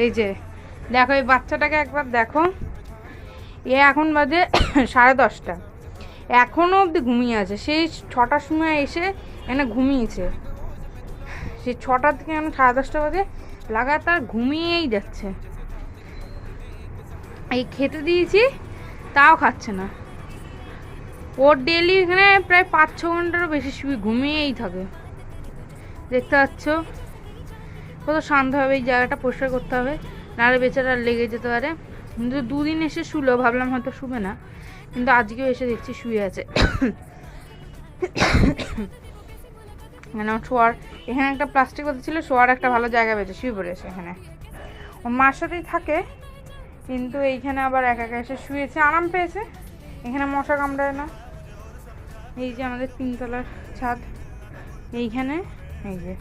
এই যে দেখো এই বাচ্চাটাকে একবার দেখো, এ এখন বাজে 10:30, এখনও অবধি ঘুমিয়ে আছে। সেই 6টার সময় এসে এখানে ঘুমিয়েছে, সেই 6টা থেকে এখন 10:30 বাজে লাগাতার ঘুমিয়েই যাচ্ছে। এই খেতে দিয়েছি তাও খাচ্ছে না। ওর ডেলি এখানে প্রায় 5-6 ঘন্টারও বেশি শুয়ে ঘুমিয়েই থাকে। দেখতে পাচ্ছ কত শান্ত হবে। এই জায়গাটা পরিষ্কার করতে হবে, নাহলে বেচারা লেগে যেতে পারে। কিন্তু 2 দিন এসে শুলো, ভাবলাম হয়তো শুবে না, কিন্তু আজকেও এসে দেখছি শুয়ে আছে। মানে শোয়ার এখানে একটা প্লাস্টিক পাতা ছিল, শোয়ার একটা ভালো জায়গা পেয়েছে, শুয়ে পড়েছে এখানে। ওর মার সাথেই থাকে, কিন্তু এইখানে আবার একা একা এসে শুয়েছে, আরাম পেয়েছে। এখানে মশা কামড়ায় না। এই যে আমাদের 3 তলার ছাদ, এইখানে এই যে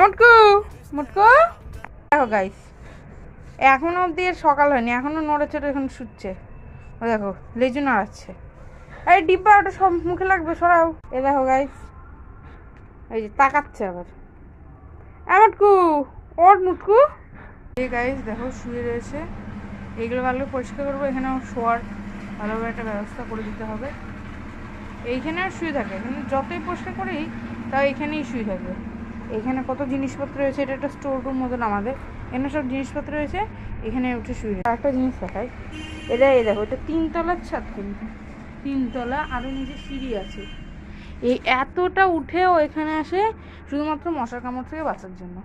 মুটকু মুটকু দেখো গাইস, এখনো অবধি এর সকাল হয়নি, এখনো নড়ে চড়ে এখন শুচ্ছে। ও দেখো লেজু নাড়াচ্ছে। এই ডিব্বা ওটা সব মুখে লাগবে, সরাও। এ দেখো গাইস, এই যে তাকাচ্ছে আবার। মুটকু ওর মুটকু, এই গাইস দেখো শুয়ে রয়েছে। এইগুলো ভালো পরিষ্কার করবো, এখানে শোয়ার ভালোভাবে একটা ব্যবস্থা করে দিতে হবে। এইখানে আর শুয়ে থাকে, এখানে যতই পরিষ্কার করি তাও এখানেই শুয়ে থাকবে। এখানে কত জিনিসপত্র রয়েছে, এটা একটা স্টোর রুম মতন আমাদের, এখানে সব জিনিসপত্র রয়েছে, এখানে উঠে শুয়ে। আর একটা জিনিস দেখাই, এটা এই দেখো, এটা 3 তলার ছাদ, কিন্তু 3 তলা, আরও নিচে সিঁড়ি আছে। এই এতটা উঠেও এখানে আসে শুধুমাত্র মশার কামড় থেকে বাঁচার জন্য।